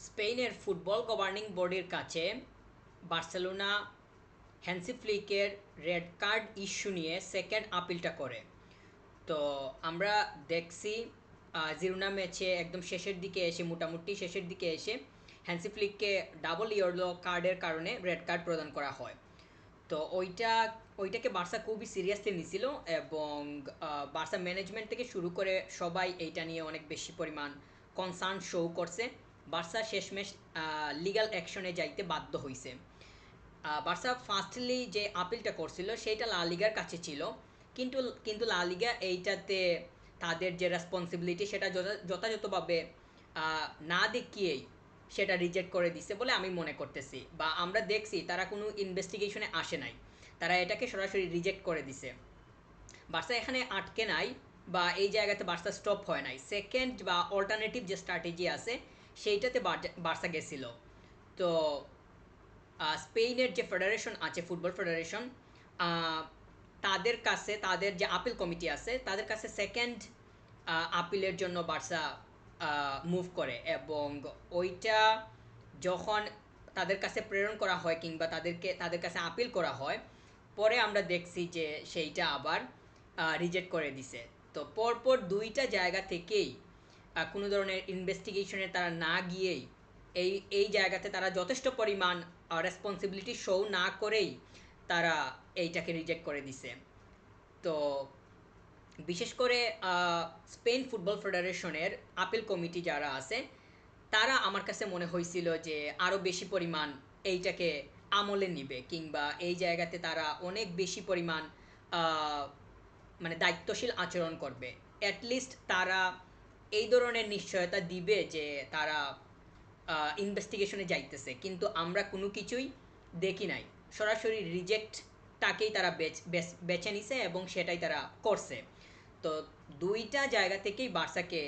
স্পেনের football governing বডির কাছে বার্সেলোনা হ্যান্সি ফ্লিকের রেড কার্ড ইস্যু নিয়ে সেকেন্ড আপিলটা করে। তো আমরা দেখছি জিরোনা ম্যাচে একদম শেষের দিকে এসে, মোটামুটি শেষের দিকে এসে হ্যান্সি ফ্লিককে ডাবল ইয়েলো কার্ডের কারণে রেড কার্ড প্রদান করা হয়। তো ওইটাকে বার্সা খুবই সিরিয়াসলি নিছিল এবং বার্সা ম্যানেজমেন্ট থেকে শুরু করে সবাই এইটা নিয়ে অনেক বেশি পরিমাণ কনসার্ন শো করছে। বার্সা শেষমেশ লিগ্যাল অ্যাকশনে যাইতে বাধ্য হয়েছে। বার্সা ফার্স্টলি যে আপিলটা করছিল সেইটা লা লিগার কাছে ছিল, কিন্তু কিন্তু লা লিগা এইটাতে তাদের যে রেসপন্সিবিলিটি সেটা যথাযথভাবে না দেখিয়েই সেটা রিজেক্ট করে দিছে বলে আমি মনে করতেছি, বা আমরা দেখছি তারা কোনো ইনভেস্টিগেশনে আসে নাই, তারা এটাকে সরাসরি রিজেক্ট করে দিছে। বার্সা এখানে আটকে নাই বা এই জায়গাতে বার্সা স্টপ হয় নাই, সেকেন্ড বা অল্টারনেটিভ যে স্ট্র্যাটেজি আছে সেইটাতে বার্সা গেছিল। তো স্পেনের যে ফেডারেশন আছে, ফুটবল ফেডারেশন, তাদের কাছে, তাদের যে আপিল কমিটি আছে তাদের কাছে সেকেন্ড আপিলের জন্য বার্সা মুভ করে, এবং ওইটা যখন তাদের কাছে প্রেরণ করা হয় কিংবা তাদের কাছে আপিল করা হয়, পরে আমরা দেখছি যে সেইটা আবার রিজেক্ট করে দিছে। তো পরপর দুইটা জায়গা থেকেই কোনো ধরনের ইনভেস্টিগেশনে তারা না গিয়েই এই এই জায়গাতে তারা যথেষ্ট পরিমাণ রেসপন্সিবিলিটি শো না করেই তারা এইটাকে রিজেক্ট করে দিছে। তো বিশেষ করে স্পেন ফুটবল ফেডারেশনের আপিল কমিটি যারা আছে তারা আমার কাছে মনে হয়েছিল যে আরও বেশি পরিমাণ এইটাকে আমলে নিবে, কিংবা এই জায়গাতে তারা অনেক বেশি পরিমাণ আহ, মানে দায়িত্বশীল আচরণ করবে। অ্যাটলিস্ট তারা এই ধরনের নিশ্চয়তা দিবে যে তারা ইনভেস্টিগেশনে যাইতেছে, কিন্তু আমরা কোনো কিছুই দেখি নাই। সরাসরি রিজেক্টটাকেই তারা বেছে নিছে এবং সেটাই তারা করছে। তো দুইটা জায়গা থেকেই বার্সাকে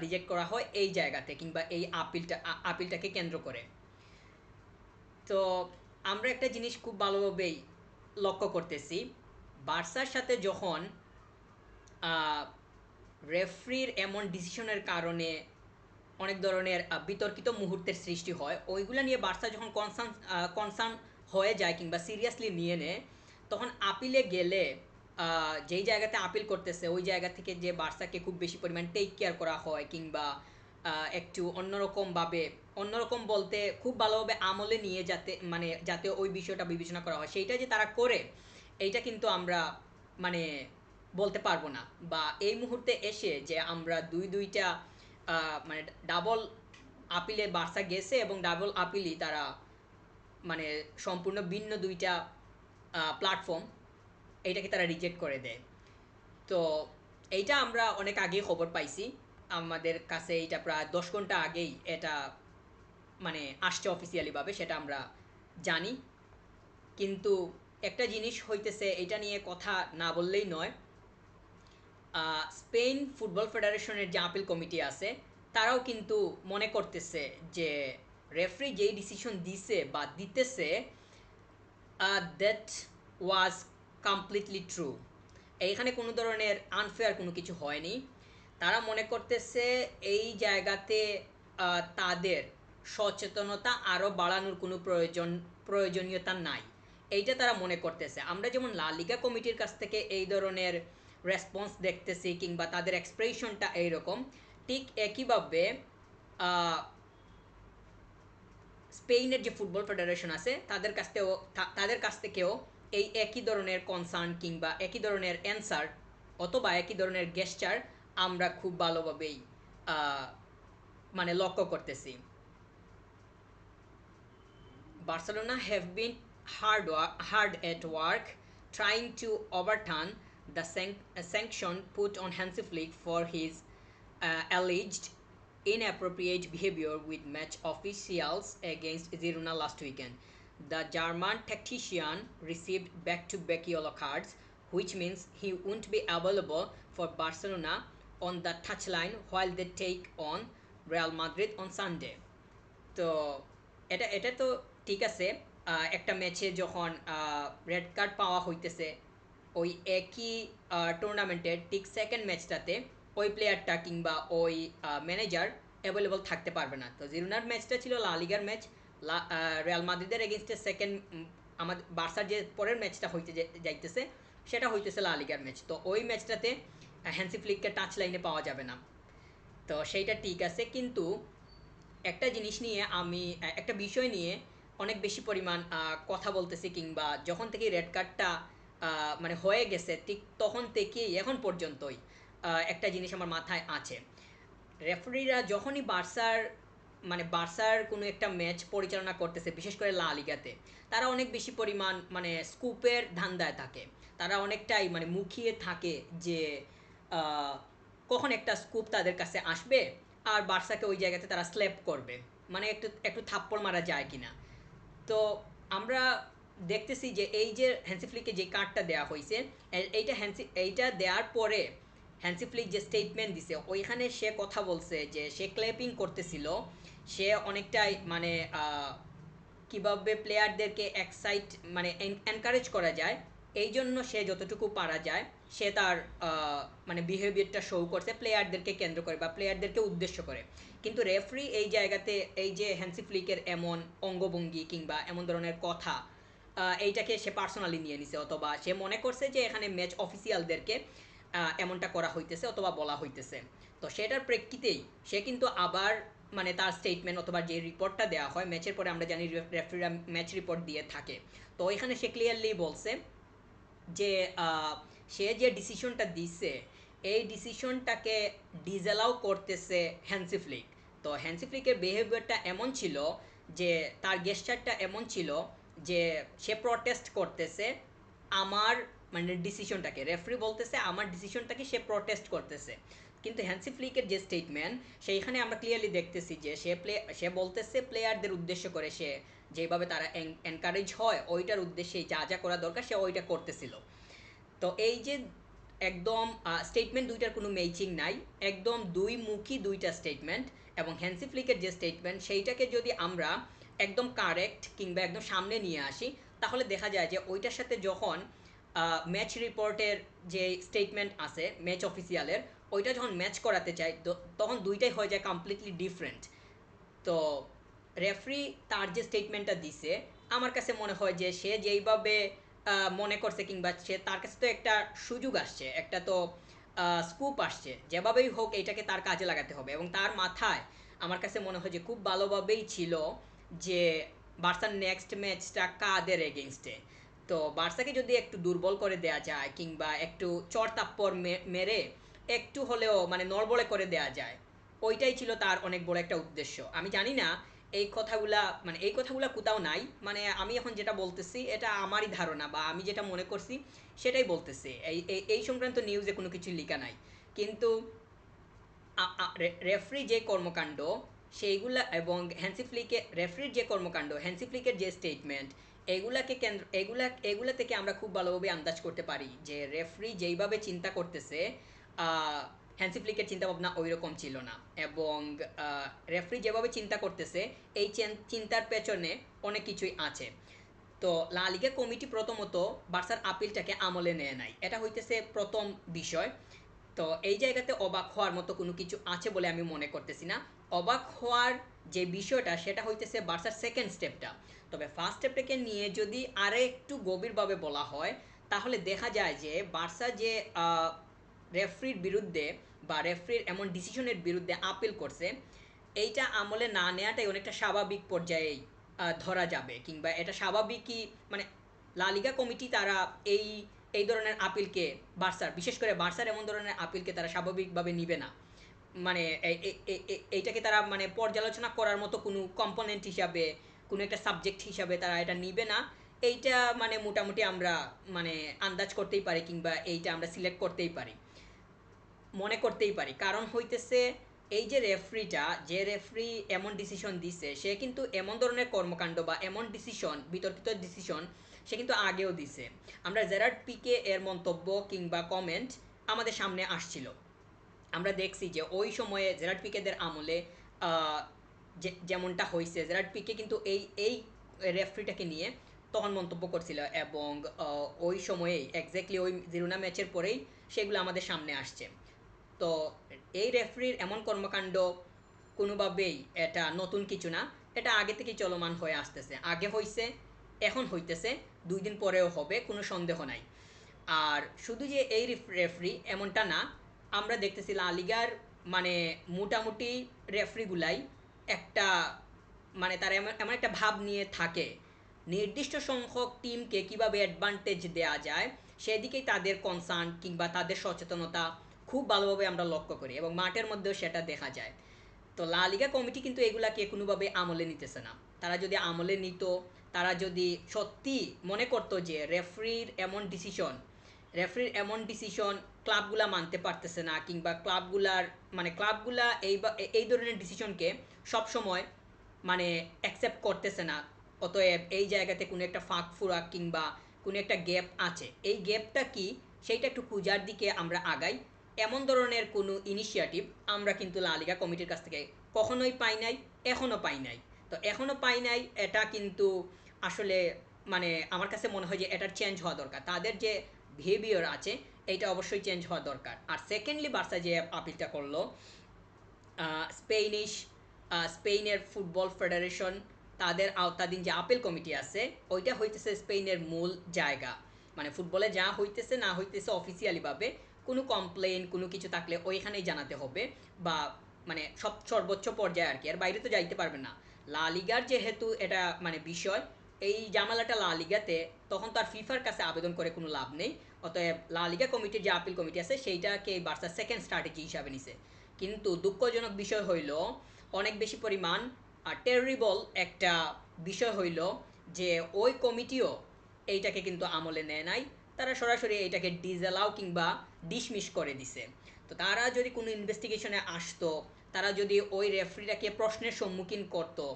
রিজেক্ট করা হয় এই জায়গাতে, কিংবা এই আপিলটাকে কেন্দ্র করে। তো আমরা একটা জিনিস খুব ভালোভাবেই লক্ষ্য করতেছি, বার্সার সাথে যখন রেফরির এমন ডিসিশনের কারণে অনেক ধরনের বিতর্কিত মুহূর্তের সৃষ্টি হয়, ওইগুলো নিয়ে বার্সা যখন কনসার্ন হয়ে যায় কিংবা সিরিয়াসলি নিয়ে নেয়, তখন আপিলে গেলে যেই জায়গাতে আপিল করতেছে ওই জায়গা থেকে যে বার্সাকে খুব বেশি পরিমাণ টেক কেয়ার করা হয়, কিংবা একটু অন্যরকমভাবে, অন্যরকম বলতে খুব ভালোভাবে আমলে নিয়ে যাতে ওই বিষয়টা বিবেচনা করা হয়, সেইটা যে তারা করে এইটা কিন্তু আমরা মানে বলতে পারবো না। বা এই মুহূর্তে এসে যে আমরা দুইটা মানে ডাবল আপিলে বার্সা গেছে এবং ডাবল আপিলই তারা মানে সম্পূর্ণ ভিন্ন দুইটা প্ল্যাটফর্ম, এইটাকে তারা রিজেক্ট করে দেয়। তো এইটা আমরা অনেক আগেই খবর পাইছি, আমাদের কাছে এইটা প্রায় 10 ঘন্টা আগেই এটা মানে আসছে অফিসিয়ালিভাবে, সেটা আমরা জানি। কিন্তু একটা জিনিস হইতেছে, এটা নিয়ে কথা না বললেই নয়। স্পেন ফুটবল ফেডারেশনের যে আপিল কমিটি আছে তারাও কিন্তু মনে করতেছে যে রেফারি যেই ডিসিশন দিছে বা দিতেছে, দ্যাট ওয়াজ কমপ্লিটলি ট্রু। এইখানে কোনো ধরনের আনফেয়ার কোনো কিছু হয়নি। তারা মনে করতেছে এই জায়গাতে তাদের সচেতনতা আরও বাড়ানোর কোনো প্রয়োজনীয়তা নাই, এইটা তারা মনে করতেছে। আমরা যেমন লা লিগা কমিটির কাছ থেকে এই ধরনের রেসপন্স দেখতেছি কিংবা তাদের এক্সপ্রেশনটা এইরকম, ঠিক একইভাবে স্পেনের যে ফুটবল ফেডারেশন আছে তাদের কাছ থেকেও এই একই ধরনের কনসার্ন কিংবা একই ধরনের অ্যান্সার অথবা একই ধরনের গেস্টার আমরা খুব ভালোভাবেই মানে লক্ষ্য করতেছি। Barcelona have been hard at work trying to overturn the sanction put on Hansi Flick for his alleged inappropriate behavior with match officials against Girona last weekend. The German tactician received back-to-back yellow cards, which means he won't be available for Barcelona on the touchline while they take on Real Madrid on Sunday. তো এটা এটা তো ঠিক আছে, একটা ম্যাচে যখন red card পাওয়া হইতেছে ওই একই টুর্নামেন্টের ঠিক সেকেন্ড ম্যাচটাতে ওই প্লেয়ারটা কিংবা ওই ম্যানেজার অ্যাভেলেবল থাকতে পারবে না। তো জিরোনার ম্যাচটা ছিল লা লিগার ম্যাচ, রিয়াল মাদ্রিদের এগেনস্টে সেকেন্ড, আমাদের বার্সার যে পরের ম্যাচটা হইতে যাইতেছে সেটা হইতেছে লা লিগার ম্যাচ। তো ওই ম্যাচটাতে হ্যান্সি ফ্লিককে টাচ লাইনে পাওয়া যাবে না। তো সেইটা ঠিক আছে, কিন্তু একটা জিনিস নিয়ে আমি একটা বিষয় নিয়ে অনেক বেশি পরিমাণ কথা বলতেছি, কিংবা যখন থেকে রেড কার্ডটা মানে হয়ে গেছে ঠিক তখন থেকেই এখন পর্যন্তই একটা জিনিস আমার মাথায় আছে। রেফারিরা যখনই বার্সার কোনো একটা ম্যাচ পরিচালনা করতেছে, বিশেষ করে লা লিগাতে, তারা অনেক বেশি পরিমাণ মানে স্কুপের ধান্দায় থাকে। তারা অনেকটাই মানে মুখিয়ে থাকে যে আহ, কখন একটা স্কুপ তাদের কাছে আসবে আর বার্সাকে ওই জায়গাতে তারা স্ল্যাপ করবে, মানে একটু একটু থাপ্পড় মারা যায় কিনা। তো আমরা দেখতেছি যে এই যে হ্যান্সি ফ্লিককে যে কার্ডটা দেওয়া হয়েছে, এইটা দেওয়ার পরে হ্যান্সি ফ্লিক যে স্টেটমেন্ট দিছে ওইখানে সে কথা বলছে যে সে ক্ল্যাপিং করতেছিল, সে অনেকটাই মানে কিভাবে প্লেয়ারদেরকে এক্সাইট মানে এনকারেজ করা যায়, এই জন্য সে যতটুকু পারা যায় সে তার মানে বিহেভিয়ারটা শো করছে প্লেয়ারদেরকে কেন্দ্র করে বা প্লেয়ারদেরকে উদ্দেশ্য করে। কিন্তু রেফারি এই জায়গাতে এই যে হ্যান্সি ফ্লিকের এমন অঙ্গভঙ্গি কিংবা এমন ধরনের কথা, এইটাকে সে পার্সোনালি নিয়ে নিছে, অথবা সে মনে করছে যে এখানে ম্যাচ অফিসিয়ালদেরকে এমনটা করা হইতেছে অথবা বলা হইতেছে। তো সেটার প্রেক্ষিতেই সে কিন্তু আবার মানে তার স্টেটমেন্ট অথবা যে রিপোর্টটা দেওয়া হয় ম্যাচের পরে, আমরা জানি রেফারিরা ম্যাচ রিপোর্ট দিয়ে থাকে, তো এখানে সে ক্লিয়ারলি বলছে যে সে যে ডিসিশনটা দিছে এই ডিসিশনটাকে ডিসঅ্যালাউ করতেছে হ্যান্সি ফ্লিক। তো হ্যান্সি ফ্লিকের বিহেভিয়ারটা এমন ছিল যে তার গেস্টারটা এমন ছিল যে সে প্রটেস্ট করতেছে আমার মানে ডিসিশনটাকে, রেফারি বলতেছে আমার ডিসিশনটাকে সে প্রটেস্ট করতেছে। কিন্তু হ্যান্সি ফ্লিকের যে স্টেটমেন্ট সেইখানে আমরা ক্লিয়ারলি দেখতেছি যে সে বলতেছে প্লেয়ারদের উদ্দেশ্য করে, সে যেভাবে তারা এনকারেজ হয় ওইটার উদ্দেশ্যে যা যা করা দরকার সে ওইটা করতেছিল। তো এই যে একদম স্টেটমেন্ট দুইটার কোনো ম্যাচিং নাই, একদম দুই মুখী দুইটা স্টেটমেন্ট। এবং হ্যান্সি ফ্লিকের যে স্টেটমেন্ট সেইটাকে যদি আমরা একদম কারেক্ট কিংবা একদম সামনে নিয়ে আসি, তাহলে দেখা যায় যে ওইটার সাথে যখন ম্যাচ রিপোর্টের যে স্টেটমেন্ট আছে ম্যাচ অফিসিয়ালের, ওইটা যখন ম্যাচ করাতে চাই তখন দুইটাই হয়ে যায় কমপ্লিটলি ডিফারেন্ট। তো রেফারি তার যে স্টেটমেন্টটা দিছে আমার কাছে মনে হয় যে সে যেইভাবে মনে করছে, কিংবা সে তার কাছে তো একটা সুযোগ আসছে, একটা তো স্কুপ আসছে, যেভাবেই হোক এইটাকে তার কাজে লাগাতে হবে। এবং তার মাথায় আমার কাছে মনে হয় যে খুব ভালোভাবেই ছিল যে বার্সার নেক্সট ম্যাচটা কাদের এগেনস্টে। তো বার্সাকে যদি একটু দুর্বল করে দেয়া যায় কিংবা একটু চড় মেরে একটু হলেও মানে নড়বড়ে করে দেয়া যায়, ওইটাই ছিল তার অনেক বড় একটা উদ্দেশ্য। আমি জানি না এই কথাগুলা কোথাও নাই, মানে আমি এখন যেটা বলতেছি এটা আমারই ধারণা বা আমি যেটা মনে করছি সেটাই বলতেছি, এই সংক্রান্ত নিউজে কোনো কিছু লেখা নাই। কিন্তু রেফারি যে কর্মকাণ্ড সেইগুলা এবং রেফারির যে কর্মকাণ্ড, হ্যান্সি ফ্লিকের যে স্টেটমেন্ট, এগুলা থেকে আমরা খুব ভালোভাবে আন্দাজ করতে পারি যে রেফারি যেইভাবে চিন্তা করতেছে হ্যান্সি ফ্লিকের চিন্তা ভাবনা ওই রকম ছিল না। এবং রেফারি যেভাবে চিন্তা করতেছে এই চিন্তার পেছনে অনেক কিছুই আছে। তো লা লিগা কমিটি প্রথমত বার্সার আপিলটাকে আমলে নেয় নাই, এটা হইতেছে প্রথম বিষয়। তো এই জায়গাতে অবাক হওয়ার মতো কোনো কিছু আছে বলে আমি মনে করতেছি না। অবাক হওয়ার যে বিষয়টা সেটা হইতেছে বার্সার সেকেন্ড স্টেপটা। তবে ফার্স্ট স্টেপটাকে নিয়ে যদি আরও একটু গভীরভাবে বলা হয়, তাহলে দেখা যায় যে বার্সা যে রেফারির বিরুদ্ধে বা রেফারির এমন ডিসিশনের বিরুদ্ধে আপিল করছে, এইটা আমলে না নেওয়াটাই অনেকটা স্বাভাবিক পর্যায়ে ধরা যাবে, কিংবা এটা স্বাভাবিকই মানে লা লিগা কমিটি তারা এই এই ধরনের আপিলকে বিশেষ করে বার্সার এমন ধরনের আপিলকে তারা স্বাভাবিকভাবে নিবে না। মানে এইটাকে তারা মানে পর্যালোচনা করার মতো কোনো কম্পোনেন্ট হিসাবে, কোনো একটা সাবজেক্ট হিসাবে তারা এটা নিবে না। এইটা মানে মোটামুটি আমরা মানে আন্দাজ করতেই পারি, কিংবা এইটা আমরা সিলেক্ট করতেই পারি, মনে করতেই পারি। কারণ হইতেছে এই যে রেফারি এমন ডিসিশন দিছে, সে কিন্তু এমন ধরনের কর্মকাণ্ড বা এমন ডিসিশন, বিতর্কিত ডিসিশন সে কিন্তু আগেও দিছে। আমরা জেরার্ড পিকে এর মন্তব্য কিংবা কমেন্ট আমাদের সামনে আসছিল, আমরা দেখছি যে ওই সময়ে জেরার্ড পিকেদের আমলে যেমনটা হয়েছে, জেরার্ড পিকে কিন্তু এই রেফারিটাকে নিয়ে তখন মন্তব্য করছিল। এবং ওই সময়েই এক্স্যাক্টলি ওই জিরোনা ম্যাচের পরেই সেগুলো আমাদের সামনে আসছে। তো এই রেফারির এমন কর্মকাণ্ড কোনোভাবেই এটা নতুন কিছু না, এটা আগে থেকেই চলমান হয়ে আসতেছে, আগে হয়েছে, এখন হইতেছে, 2 দিন পরেও হবে, কোনো সন্দেহ নাই। আর শুধু যে এই রেফারি এমনটা না, আমরা দেখতেছি লা লিগার মানে মোটামুটি রেফারিগুলাই একটা মানে তারা এমন এমন একটা ভাব নিয়ে থাকে, নির্দিষ্ট সংখ্যক টিমকে কিভাবে অ্যাডভান্টেজ দেওয়া যায় সেদিকেই তাদের কনসার্ন কিংবা তাদের সচেতনতা খুব ভালোভাবে আমরা লক্ষ্য করি, এবং মাঠের মধ্যেও সেটা দেখা যায়। তো লা লিগা কমিটি কিন্তু এগুলাকে কোনোভাবে আমলে নিতেছে না। তারা যদি আমলে নিত, তারা যদি সত্যি মনে করতো যে রেফারির এমন ডিসিশন ক্লাবগুলা মানতে পারতেছে না, কিংবা ক্লাবগুলা এই ধরনের ডিসিশনকে সবসময় মানে অ্যাকসেপ্ট করতেছে না, অতএব এই জায়গাতে কোনো একটা ফাঁক ফুরাক কিংবা কোনো একটা গ্যাপ আছে, এই গ্যাপটা কি সেইটা একটু খোঁজার দিকে আমরা আগাই, এমন ধরনের কোনো ইনিশিয়েটিভ আমরা কিন্তু লা লিগা কমিটির কাছ থেকে কখনোই পাই নাই, এখনও পাই নাই। তো এখনও পাই নাই, এটা কিন্তু আসলে মানে আমার কাছে মনে হয় যে এটার চেঞ্জ হওয়া দরকার, তাদের যে বিহেভিয়ার আছে এইটা অবশ্যই চেঞ্জ হওয়া দরকার। আর সেকেন্ডলি বার্সা যে আপিলটা করলো, স্পেনিশ স্পেনের ফুটবল ফেডারেশন তাদের আওতাধীন যে আপিল কমিটি আছে, ওইটা হইতেছে স্পেনের মূল জায়গা। মানে ফুটবলে যা হইতেছে না হইতেছে অফিসিয়ালিভাবে কোনো কমপ্লেন কোনো কিছু থাকলে ওইখানেই জানাতে হবে, বা মানে সর্বোচ্চ পর্যায়ে আর কি, আর বাইরে তো যাইতে পারবে না। লা লিগার যেহেতু এটা মানে বিষয়, এই জামালাটা লা লিগাতে, তখন তো আর ফিফার কাছে আবেদন করে কোনো লাভ নেই, অতএব লা লিগা কমিটির যে আপিল কমিটি আছে সেইটাকে বার্সা সেকেন্ড স্ট্র্যাটেজি হিসাবে নিছে। কিন্তু দুঃখজনক বিষয় হইল, অনেক বেশি পরিমাণ টেরিবল একটা বিষয় হইল যে ওই কমিটিও এইটাকে কিন্তু আমলে নেয় নাই, তারা সরাসরি এইটাকে ডিসঅ্যালাউ কিংবা ডিসমিস করে দিছে। তো তারা যদি কোনো ইনভেস্টিগেশনে আসতো, তারা যদি ওই রেফারিটাকে প্রশ্নের সম্মুখীন করতো,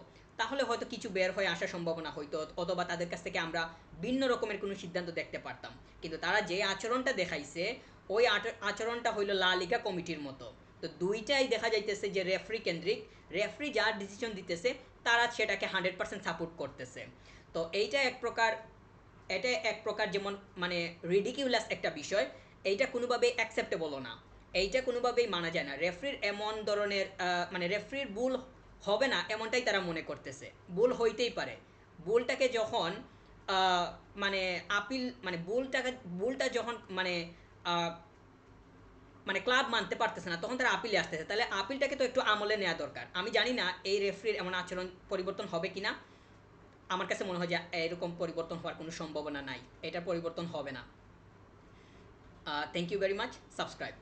তাহলে হয়তো কিছু বের হয়ে আসার সম্ভাবনা হইতো, অথবা তাদের কাছ থেকে আমরা ভিন্ন রকমের কোনো সিদ্ধান্ত দেখতে পারতাম। কিন্তু তারা যে আচরণটা দেখাইছে, ওই আচরণটা হইল লা লিগা কমিটির মতো। তো দুইটাই দেখা যাইতেছে যে রেফারি কেন্দ্রিক, রেফারি যা ডিসিশন দিতেছে তারা সেটাকে 100% সাপোর্ট করতেছে। তো এটা এক প্রকার যেমন মানে রিডিকিউলাস একটা বিষয়, এইটা কোনোভাবেই অ্যাকসেপ্টেবলও না, এইটা কোনোভাবেই মানা যায় না। রেফারির এমন ধরনের মানে রেফারির ভুল হবে না এমনটাই তারা মনে করতেছে, ভুল হইতেই পারে। ভুলটাকে যখন আহ, মানে আপিল মানে ভুলটা যখন আহ, মানে ক্লাব মানতে পারতেছে না, তখন তারা আপিলে আসতেছে, তাহলে আপিলটাকে তো একটু আমলে নেওয়া দরকার। আমি জানি না এই রেফারির এমন আচরণ পরিবর্তন হবে কিনা, আমার কাছে মনে হয় যে এরকম পরিবর্তন হওয়ার কোনো সম্ভাবনা নাই, এটার পরিবর্তন হবে না। Thank you very much, subscribe.